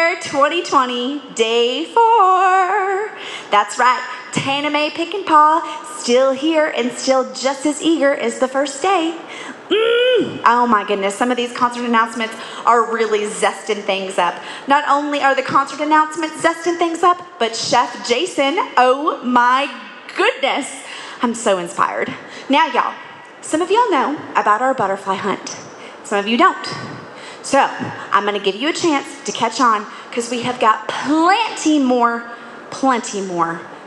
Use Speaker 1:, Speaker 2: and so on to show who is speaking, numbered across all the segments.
Speaker 1: Fair 2020, Day 4. That's right, Tana Mae Pick and Paw, still here and still just as eager as the first day. Oh my goodness, some of these concert announcements are really zesting things up. Not only are the concert announcements zesting things up, but Chef Jason, oh my goodness. I'm so inspired. Now y'all, some of y'all know about our butterfly hunt. Some of you don't. So I'm gonna give you a chance to catch on because we have got plenty more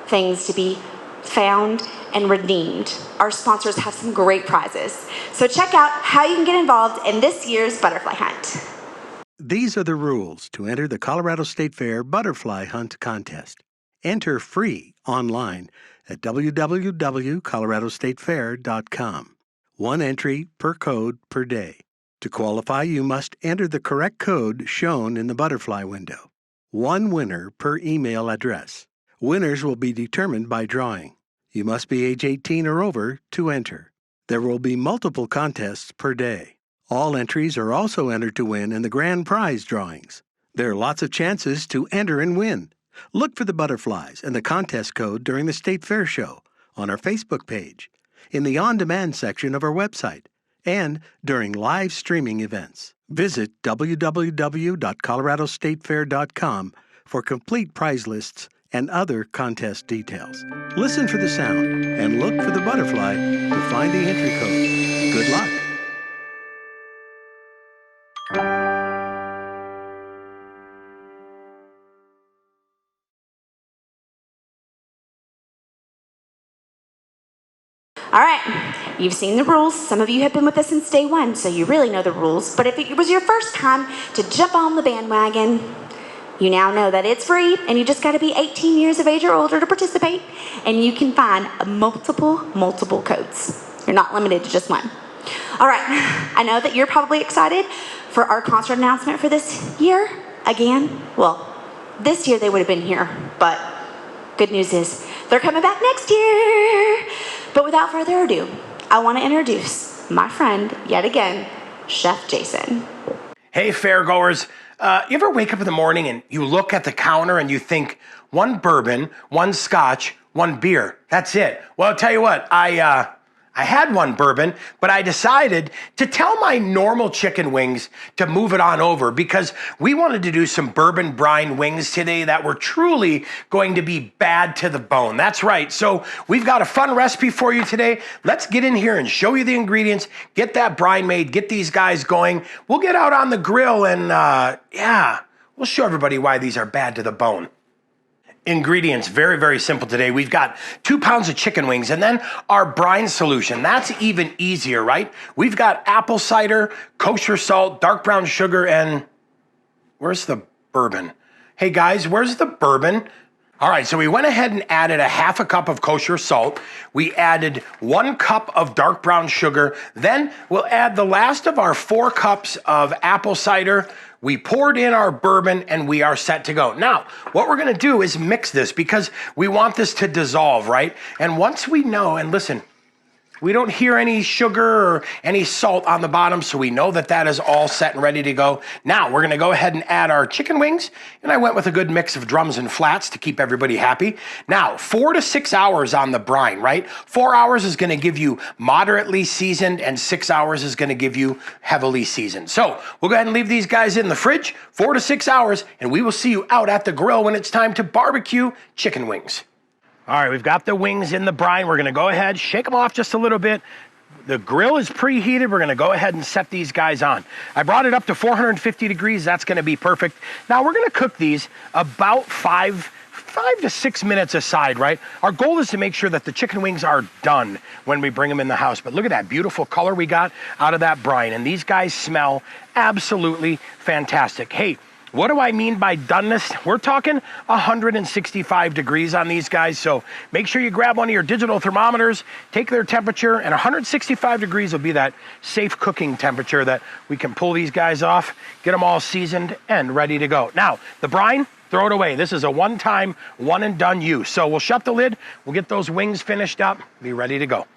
Speaker 1: things to be found and redeemed. Our sponsors have some great prizes. So check out how you can get involved in this year's butterfly hunt.
Speaker 2: These are the rules to enter the Colorado State Fair Butterfly Hunt Contest. Enter free online at www.coloradostatefair.com. One entry per code per day. To qualify, you must enter the correct code shown in the butterfly window. One winner per email address. Winners will be determined by drawing. You must be age 18 or over to enter. There will be multiple contests per day. All entries are also entered to win in the grand prize drawings. There are lots of chances to enter and win. Look for the butterflies and the contest code during the State Fair show, on our Facebook page, in the on-demand section of our website, and during live streaming events. Visit www.coloradostatefair.com for complete prize lists and other contest details. Listen for the sound and look for the butterfly to find the entry code. Good luck.
Speaker 1: All right, you've seen the rules. Some of you have been with us since day one, so you really know the rules. But if it was your first time to jump on the bandwagon, you now know that it's free and you just gotta be 18 years of age or older to participate, and you can find multiple codes. You're not limited to just one. All right, I know that you're probably excited for our concert announcement for this year again. Well, this year they would have been here, but good news is they're coming back next year. But without further ado, I want to introduce my friend, yet again, Chef Jason.
Speaker 3: Hey, fairgoers. You ever wake up in the morning and you look at the counter and you think, one bourbon, one scotch, one beer. That's it. Well, I'll tell you what, I had one bourbon, but I decided to tell my normal chicken wings to move it on over because we wanted to do some bourbon brine wings today that were truly going to be bad to the bone. That's right. So we've got a fun recipe for you today. Let's get in here and show you the ingredients, get that brine made, get these guys going. We'll get out on the grill and we'll show everybody why these are bad to the bone. Ingredients, very simple today. We've got 2 pounds of chicken wings and then our brine solution. That's even easier, right? We've got apple cider, kosher salt, dark brown sugar, and where's the bourbon? Hey guys, where's the bourbon? All right, so we went ahead and added a half a cup of kosher salt. We added 1 cup of dark brown sugar. Then we'll add the last of our 4 cups of apple cider. We poured in our bourbon and we are set to go. Now, what we're gonna do is mix this because we want this to dissolve, right? And once we know, and listen, we don't hear any sugar or any salt on the bottom, so we know that that is all set and ready to go. Now, we're gonna go ahead and add our chicken wings, and I went with a good mix of drums and flats to keep everybody happy. Now, 4 to 6 hours on the brine, right? 4 hours is gonna give you moderately seasoned, and 6 hours is gonna give you heavily seasoned. So, we'll go ahead and leave these guys in the fridge, 4 to 6 hours, and we will see you out at the grill when it's time to barbecue chicken wings. All right, we've got the wings in the brine. We're gonna go ahead, shake them off just a little bit. The grill is preheated. We're gonna go ahead and set these guys on. I brought it up to 450 degrees. That's gonna be perfect. Now we're gonna cook these about 5 to 6 minutes aside, right? Our goal is to make sure that the chicken wings are done when we bring them in the house. But look at that beautiful color we got out of that brine. And these guys smell absolutely fantastic. Hey, what do I mean by doneness? We're talking 165 degrees on these guys, so make sure you grab one of your digital thermometers, take their temperature, and 165 degrees will be that safe cooking temperature that we can pull these guys off, get them all seasoned and ready to go. Now, the brine, throw it away. This is a one-time, one-and-done use. So we'll shut the lid, we'll get those wings finished up, be ready to go.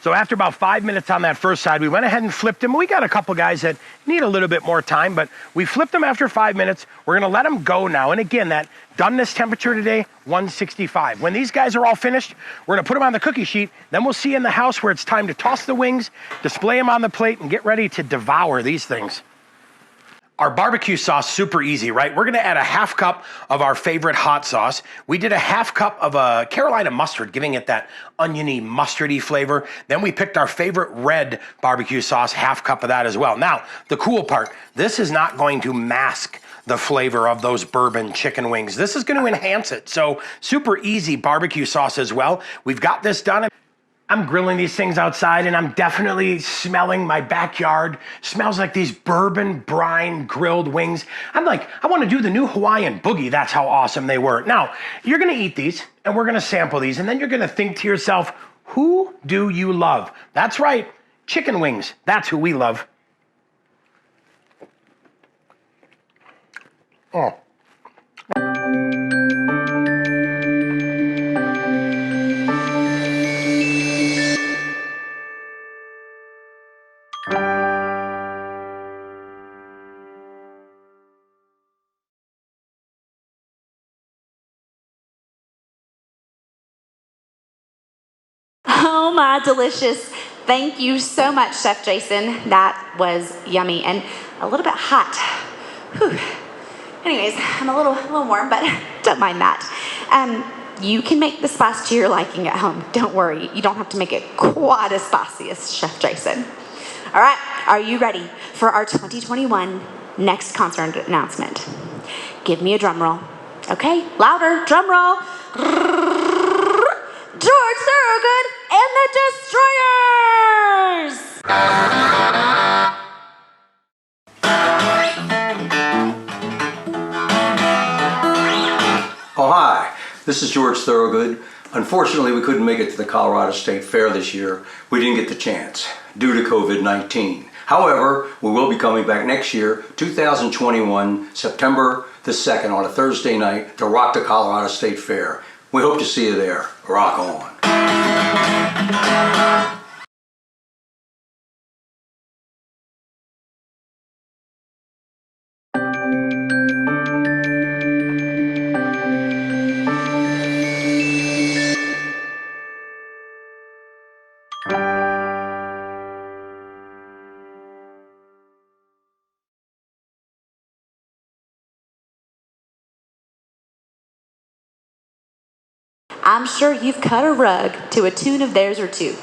Speaker 3: So after about 5 minutes on that first side, we went ahead and flipped them. We got a couple guys that need a little bit more time, but we flipped them after 5 minutes. We're gonna let them go now. And again, that doneness temperature today, 165. When these guys are all finished, we're gonna put them on the cookie sheet. Then we'll see you in the house where it's time to toss the wings, display them on the plate, and get ready to devour these things. Our barbecue sauce, super easy, right? We're gonna add a half cup of our favorite hot sauce. We did a half cup of a Carolina mustard, giving it that oniony, mustardy flavor. Then we picked our favorite red barbecue sauce, half cup of that as well. Now, the cool part, this is not going to mask the flavor of those bourbon chicken wings. This is gonna enhance it. So super easy barbecue sauce as well. We've got this done. I'm grilling these things outside and I'm definitely smelling my backyard. Smells like these bourbon brine grilled wings. I'm like, I want to do the new Hawaiian boogie. That's how awesome they were. Now, you're going to eat these and we're going to sample these and then you're going to think to yourself, who do you love? That's right, chicken wings. That's who we love. Oh.
Speaker 1: Oh my delicious. Thank you so much, Chef Jason. That was yummy and a little bit hot. Whew. Anyways, I'm a little warm, but don't mind that. You can make the spice to your liking at home. Don't worry, you don't have to make it quite as spicy as Chef Jason. All right, are you ready for our 2021 next concert announcement? Give me a drum roll. Okay, louder, drum roll. George Thorogood and the Destroyers!
Speaker 4: Oh, hi. This is George Thorogood. Unfortunately, we couldn't make it to the Colorado State Fair this year. We didn't get the chance due to COVID-19. However, we will be coming back next year, 2021, September the 2nd on a Thursday night to rock the Colorado State Fair. We hope to see you there. Rock on.
Speaker 1: I'm sure you've cut a rug to a tune of theirs or two,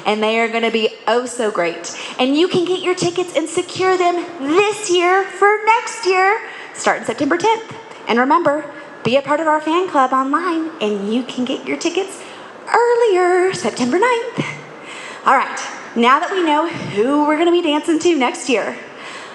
Speaker 1: and they are going to be oh so great. And you can get your tickets and secure them this year for next year, starting September 10th. And remember, be a part of our fan club online, and you can get your tickets earlier, September 9th. All right, now that we know who we're going to be dancing to next year,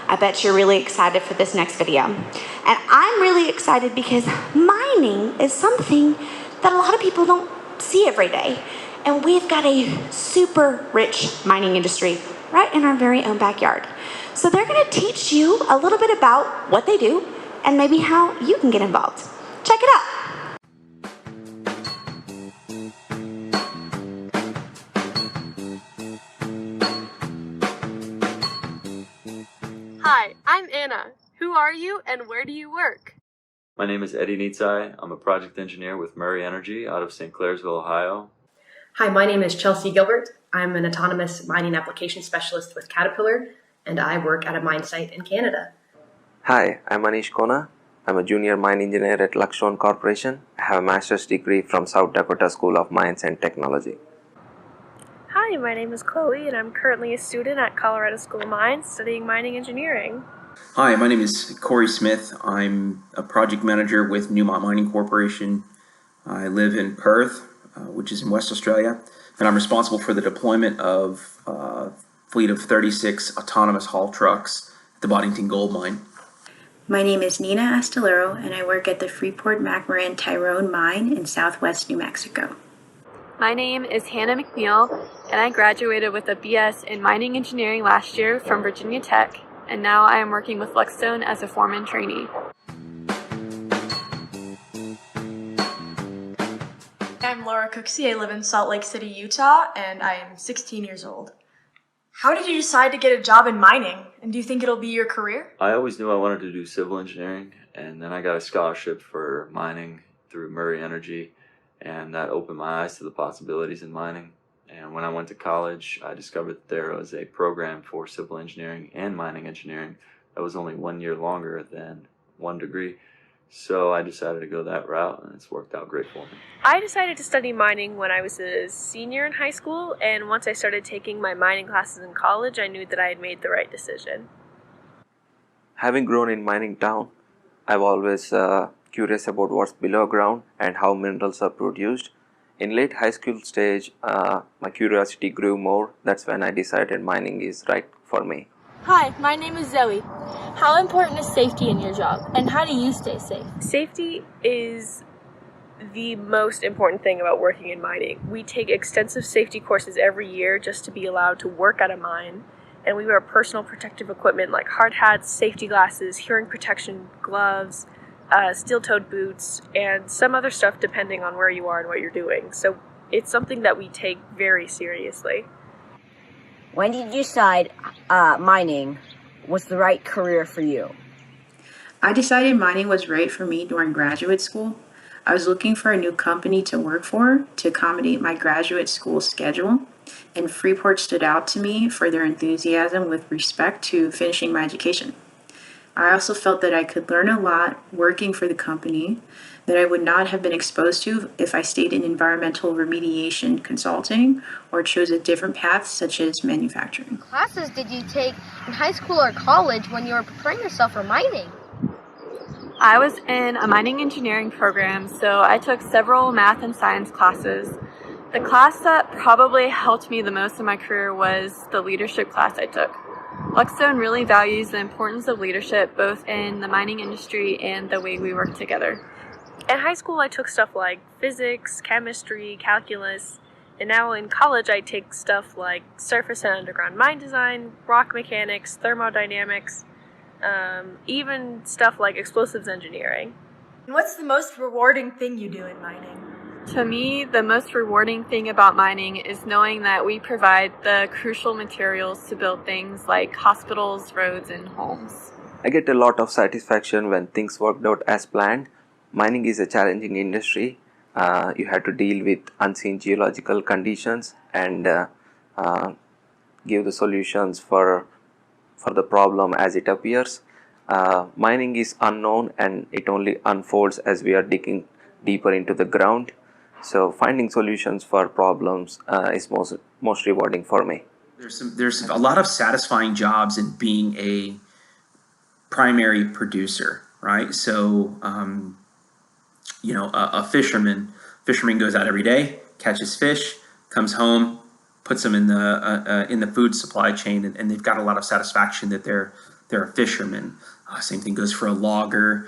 Speaker 1: I bet you're really excited for this next video. And I'm really excited because mining is something that a lot of people don't see every day. And we've got a super rich mining industry right in our very own backyard. So they're gonna teach you a little bit about what they do and maybe how you can get involved. Check it out.
Speaker 5: Hi, I'm Anna. Who are you and where do you work?
Speaker 6: My name is Eddie Nietzsche. I'm a project engineer with Murray Energy out of St. Clairsville, Ohio.
Speaker 7: Hi, my name is Chelsea Gilbert. I'm an autonomous mining application specialist with Caterpillar, and I work at a mine site in Canada.
Speaker 8: Hi, I'm Anish Kona. I'm a junior mine engineer at Luxon Corporation. I have a master's degree from South Dakota School of Mines and Technology.
Speaker 5: Hi, my name is Chloe, and I'm currently a student at Colorado School of Mines studying mining engineering.
Speaker 9: Hi, my name is Cory Smith. I'm a project manager with Newmont Mining Corporation. I live in Perth, which is in West Australia, and I'm responsible for the deployment of a fleet of 36 autonomous haul trucks at the Boddington Gold Mine.
Speaker 10: My name is Nina Astillero, and I work at the Freeport-McMoran Tyrone Mine in southwest New Mexico.
Speaker 5: My name is Hannah McNeil, and I graduated with a BS in mining engineering last year from Virginia Tech, and now I am working with Luxstone as a foreman trainee.
Speaker 11: I'm Laura Cooksey. I live in Salt Lake City, Utah, and I'm 16 years old. How did you decide to get a job in mining, and do you think it'll be your career?
Speaker 6: I always knew I wanted to do civil engineering, and then I got a scholarship for mining through Murray Energy, and that opened my eyes to the possibilities in mining. And when I went to college, I discovered that there was a program for civil engineering and mining engineering that was only 1 year longer than one degree. So I decided to go that route, and it's worked out great for me.
Speaker 5: I decided to study mining when I was a senior in high school, and once I started taking my mining classes in college, I knew that I had made the right decision.
Speaker 8: Having grown in mining town, I've always curious about what's below ground and how minerals are produced. In late high school stage, my curiosity grew more. That's when I decided mining is right for me.
Speaker 12: Hi, my name is Zoe. How important is safety in your job, and how do you stay safe?
Speaker 5: Safety is the most important thing about working in mining. We take extensive safety courses every year just to be allowed to work at a mine, and we wear personal protective equipment like hard hats, safety glasses, hearing protection gloves, steel-toed boots, and some other stuff depending on where you are and what you're doing. So it's something that we take very seriously.
Speaker 13: When did you decide mining was the right career for you?
Speaker 10: I decided mining was right for me during graduate school. I was looking for a new company to work for to accommodate my graduate school schedule, and Freeport stood out to me for their enthusiasm with respect to finishing my education. I also felt that I could learn a lot working for the company that I would not have been exposed to if I stayed in environmental remediation consulting or chose a different path such as manufacturing.
Speaker 12: Classes did you take in high school or college when you were preparing yourself for mining?
Speaker 5: I was in a mining engineering program, so I took several math and science classes. The class that probably helped me the most in my career was the leadership class I took. Luckstone really values the importance of leadership both in the mining industry and the way we work together. In high school, I took stuff like physics, chemistry, calculus, and now in college I take stuff like surface and underground mine design, rock mechanics, thermodynamics, even stuff like explosives engineering.
Speaker 11: And what's the most rewarding thing you do in mining?
Speaker 5: To me, the most rewarding thing about mining is knowing that we provide the crucial materials to build things like hospitals, roads, and homes.
Speaker 8: I get a lot of satisfaction when things worked out as planned. Mining is a challenging industry. You have to deal with unseen geological conditions and give the solutions for the problem as it appears. Mining is unknown and it only unfolds as we are digging deeper into the ground. So finding solutions for problems is most rewarding for me.
Speaker 9: There's a lot of satisfying jobs in being a primary producer, right? So a fisherman goes out every day, catches fish, comes home, puts them in the food supply chain, and they've got a lot of satisfaction that they're a fisherman. Same thing goes for a logger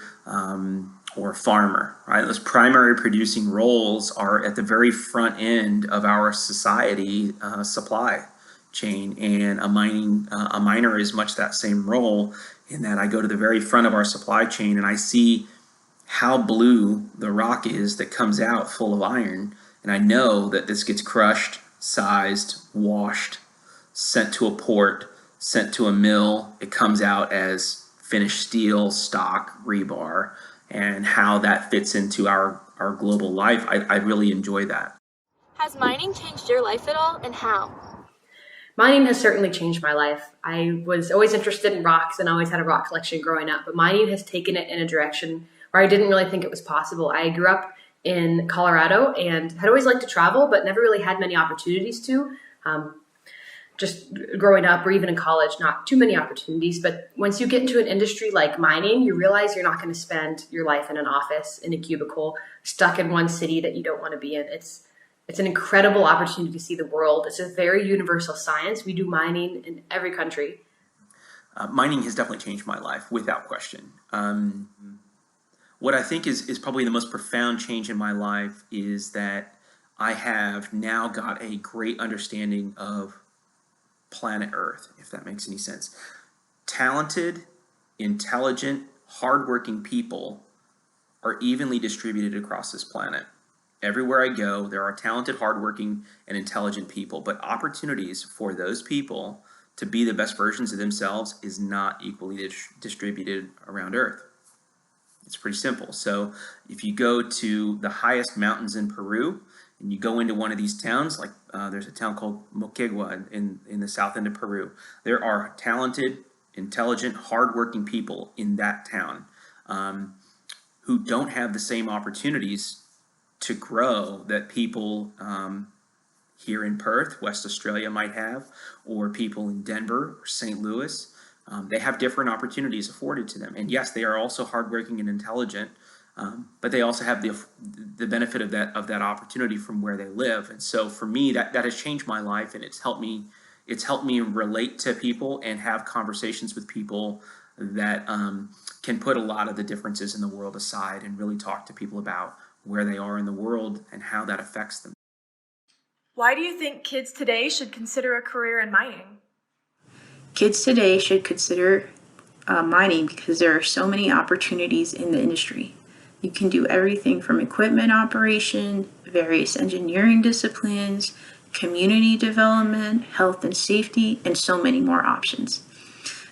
Speaker 9: or a farmer, right? Those primary producing roles are at the very front end of our society supply chain, and a miner is much that same role in that I go to the very front of our supply chain and I see how blue the rock is that comes out full of iron, and I know that this gets crushed, sized, washed, sent to a port, sent to a mill. It comes out as finished steel, stock, rebar, and how that fits into our global life. I really enjoy that.
Speaker 12: Has mining changed your life at all, and how?
Speaker 7: Mining has certainly changed my life. I was always interested in rocks and always had a rock collection growing up, but mining has taken it in a direction where I didn't really think it was possible. I grew up in Colorado and had always liked to travel, but never really had many opportunities to. Just growing up or even in college, not too many opportunities. But once you get into an industry like mining, you realize you're not going to spend your life in an office, in a cubicle, stuck in one city that you don't want to be in. It's an incredible opportunity to see the world. It's a very universal science. We do mining in every country.
Speaker 9: Mining has definitely changed my life, without question. What I think is probably the most profound change in my life is that I have now got a great understanding of planet Earth, if that makes any sense. Talented, intelligent, hardworking people are evenly distributed across this planet. Everywhere I go, there are talented, hardworking, and intelligent people, but opportunities for those people to be the best versions of themselves is not equally distributed around Earth. It's pretty simple. So if you go to the highest mountains in Peru and you go into one of these towns, like there's a town called Moquegua in the south end of Peru, there are talented, intelligent, hardworking people in that town who don't have the same opportunities to grow that people here in Perth, West Australia might have, or people in Denver or St. Louis. They have different opportunities afforded to them. And yes, they are also hardworking and intelligent, but they also have the benefit of that opportunity from where they live. And so for me, that has changed my life, and it's helped me relate to people and have conversations with people that can put a lot of the differences in the world aside and really talk to people about where they are in the world and how that affects them.
Speaker 11: Why do you think kids today should consider a career in mining?
Speaker 10: Kids today should consider mining because there are so many opportunities in the industry. You can do everything from equipment operation, various engineering disciplines, community development, health and safety, and so many more options.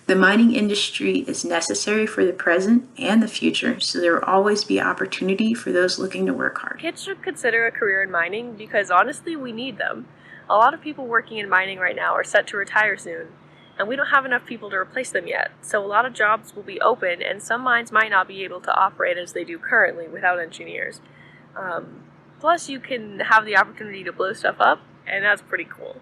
Speaker 10: The mining industry is necessary for the present and the future, so there will always be opportunity for those looking to work hard.
Speaker 5: Kids should consider a career in mining because honestly, we need them. A lot of people working in mining right now are set to retire soon, and we don't have enough people to replace them yet. So a lot of jobs will be open, and some mines might not be able to operate as they do currently without engineers. Plus, you can have the opportunity to blow stuff up, and that's pretty cool.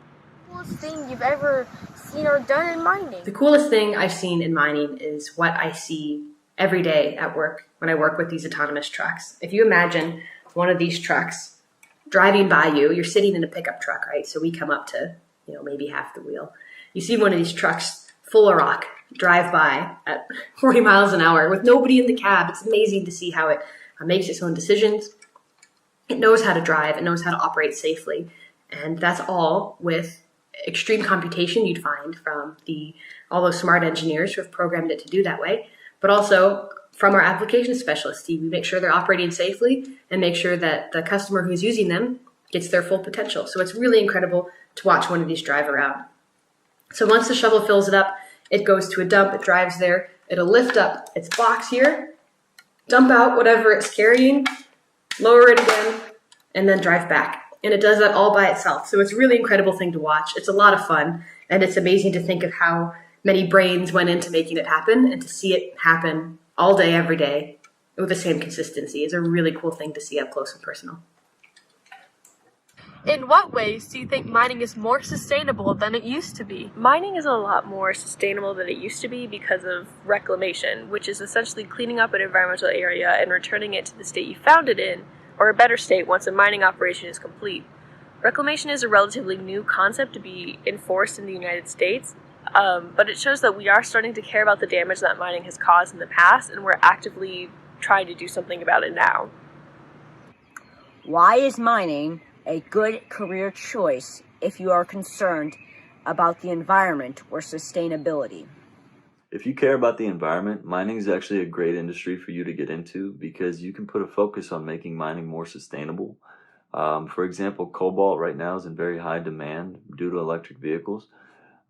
Speaker 12: Coolest thing you've ever seen or done in mining?
Speaker 7: The coolest thing I've seen in mining is what I see every day at work when I work with these autonomous trucks. If you imagine one of these trucks driving by you, you're sitting in a pickup truck, right? So we come up to, maybe half the wheel. You see one of these trucks full of rock drive by at 40 miles an hour with nobody in the cab. It's amazing to see how it makes its own decisions. It knows how to drive. It knows how to operate safely. And that's all with extreme computation you'd find from all those smart engineers who have programmed it to do that way, but also from our application specialist team. We make sure they're operating safely and make sure that the customer who's using them gets their full potential. So it's really incredible to watch one of these drive around. So once the shovel fills it up, it goes to a dump, it drives there, it'll lift up its box here, dump out whatever it's carrying, lower it again, and then drive back. And it does that all by itself. So it's a really incredible thing to watch. It's a lot of fun. And it's amazing to think of how many brains went into making it happen, and to see it happen all day, every day with the same consistency is a really cool thing to see up close and personal.
Speaker 5: In what ways do you think mining is more sustainable than it used to be? Mining is a lot more sustainable than it used to be because of reclamation, which is essentially cleaning up an environmental area and returning it to the state you found it in, or a better state once a mining operation is complete. Reclamation is a relatively new concept to be enforced in the United States, but it shows that we are starting to care about the damage that mining has caused in the past, and we're actively trying to do something about it now.
Speaker 13: Why is mining a good career choice if you are concerned about the environment or sustainability?
Speaker 6: If you care about the environment, mining is actually a great industry for you to get into because you can put a focus on making mining more sustainable. For example, cobalt right now is in very high demand due to electric vehicles,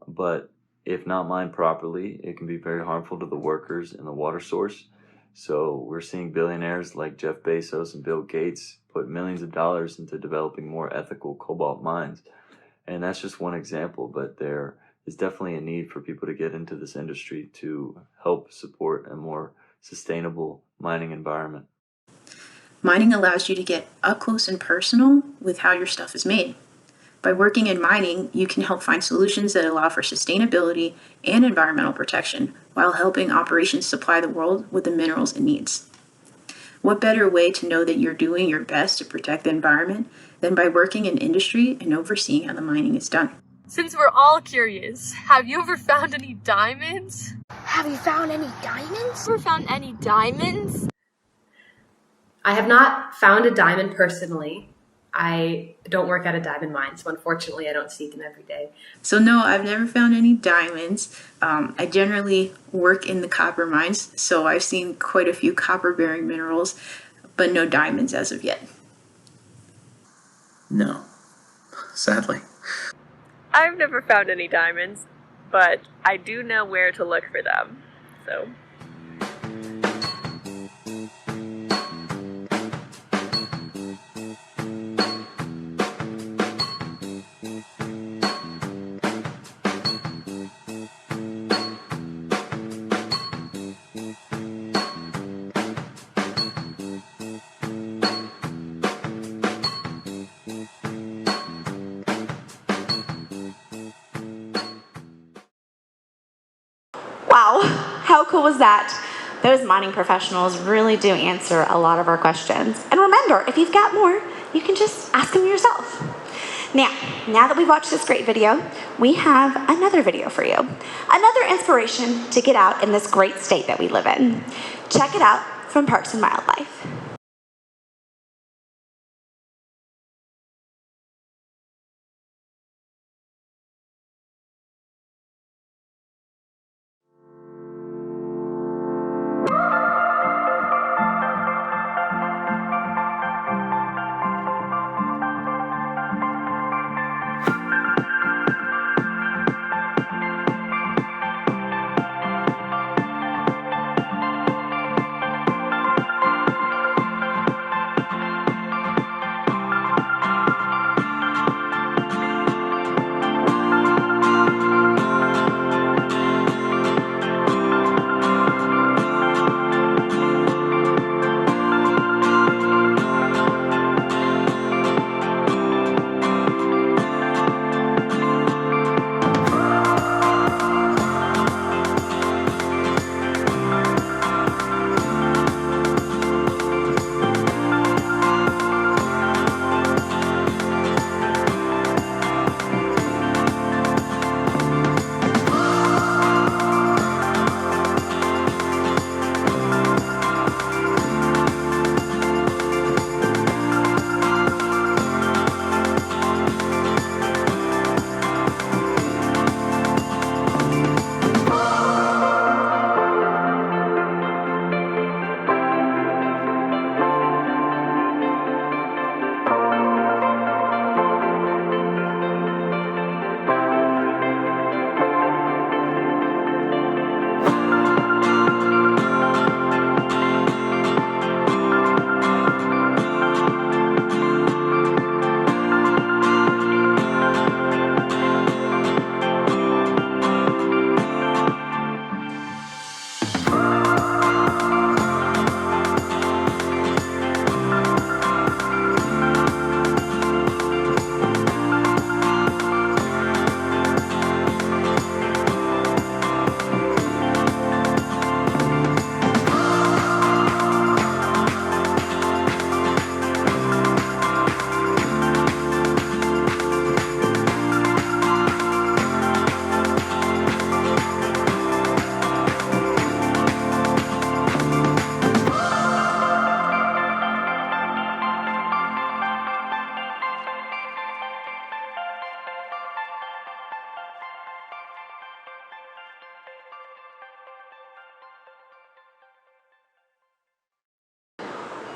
Speaker 6: but if not mined properly, it can be very harmful to the workers and the water source. So we're seeing billionaires like Jeff Bezos and Bill Gates put millions of dollars into developing more ethical cobalt mines. And that's just one example, but there is definitely a need for people to get into this industry to help support a more sustainable mining environment.
Speaker 10: Mining allows you to get up close and personal with how your stuff is made. By working in mining, you can help find solutions that allow for sustainability and environmental protection while helping operations supply the world with the minerals it needs. What better way to know that you're doing your best to protect the environment than by working in industry and overseeing how the mining is done?
Speaker 12: Since we're all curious, have you ever found any diamonds?
Speaker 1: Have you found any diamonds?
Speaker 12: Ever found any diamonds?
Speaker 7: I have not found a diamond personally. I don't work at a diamond mine, so unfortunately I don't see them every day.
Speaker 10: So no, I've never found any diamonds. I generally work in the copper mines, so I've seen quite a few copper-bearing minerals, but no diamonds as of yet.
Speaker 9: No, sadly.
Speaker 5: I've never found any diamonds, but I do know where to look for them. So.
Speaker 1: Wow, how cool was that? Those mining professionals really do answer a lot of our questions. And remember, if you've got more, you can just ask them yourself. Now that we've watched this great video, we have another video for you. Another inspiration to get out in this great state that we live in. Check it out from Parks and Wildlife.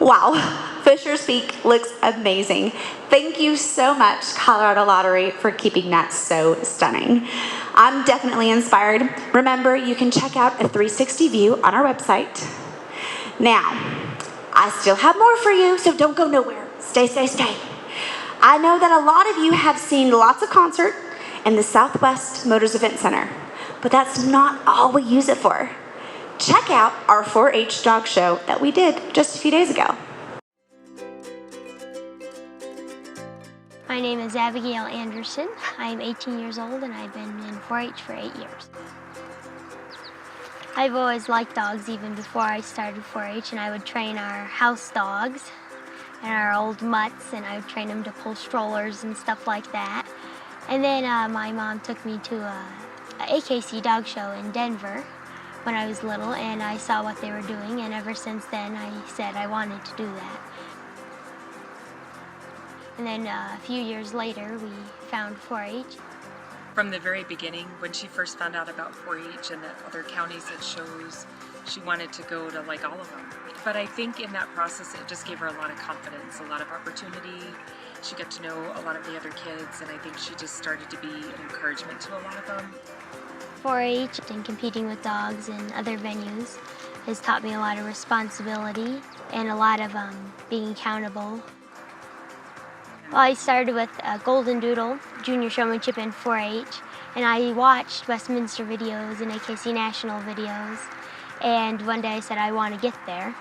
Speaker 1: Wow, Fisher's Peak looks amazing. Thank you so much, Colorado Lottery, for keeping that so stunning. I'm definitely inspired. Remember, you can check out a 360 view on our website. Now, I still have more for you, so don't go nowhere. Stay. I know that a lot of you have seen lots of concert in the Southwest Motors Event Center, but that's not all we use it for. Check out our 4-H dog show that we did just a few days ago.
Speaker 14: My name is Abigail Anderson. I'm 18 years old and I've been in 4-H for 8 years. I've always liked dogs even before I started 4-H, and I would train our house dogs and our old mutts, and I would train them to pull strollers and stuff like that. And then my mom took me to a AKC dog show in Denver when I was little, and I saw what they were doing, and ever since then I said I wanted to do that. And then a few years later we found 4-H.
Speaker 15: From the very beginning, when she first found out about 4-H and the other counties it shows, she wanted to go to like all of them. But I think in that process it just gave her a lot of confidence, a lot of opportunity, She got to know a lot of the other kids, and I think she just started to be an encouragement to a lot of them.
Speaker 14: 4-H and competing with dogs in other venues has taught me a lot of responsibility and a lot of being accountable. Well, I started with a Golden Doodle junior showmanship in 4-H, and I watched Westminster videos and AKC National videos, and one day I said I want to get there.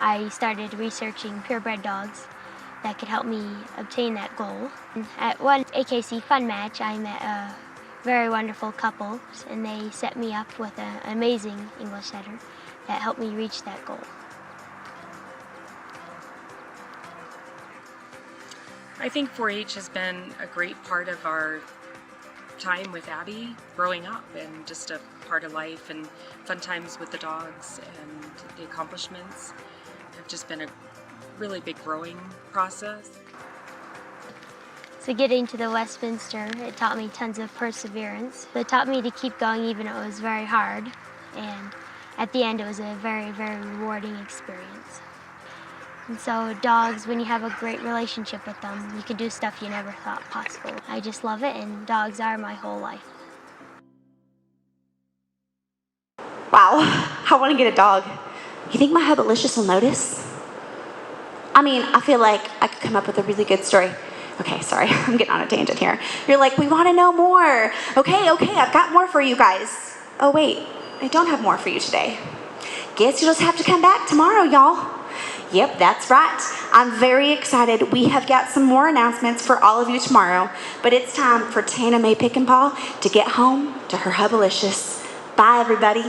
Speaker 14: I started researching purebred dogs that could help me obtain that goal. At one AKC Fun Match, I met a very wonderful couple, and they set me up with an amazing English setter that helped me reach that goal.
Speaker 15: I think 4-H has been a great part of our time with Abby growing up, and just a part of life, and fun times with the dogs, and the accomplishments have just been a really big growing process.
Speaker 14: So getting to the Westminster, it taught me tons of perseverance. It taught me to keep going even though it was very hard, and at the end it was a very, very rewarding experience. And so dogs, when you have a great relationship with them, you can do stuff you never thought possible. I just love it, and dogs are my whole life.
Speaker 1: Wow, I want to get a dog. You think my Hubbalicious will notice? I mean, I feel like I could come up with a really good story. Okay, sorry, I'm getting on a tangent here. You're like, we want to know more. Okay, I've got more for you guys. Oh wait, I don't have more for you today. Guess you'll just have to come back tomorrow, y'all. Yep, that's right. I'm very excited. We have got some more announcements for all of you tomorrow, but it's time for Tana Mae Pickenpaw to get home to her Hubbalicious. Bye, everybody.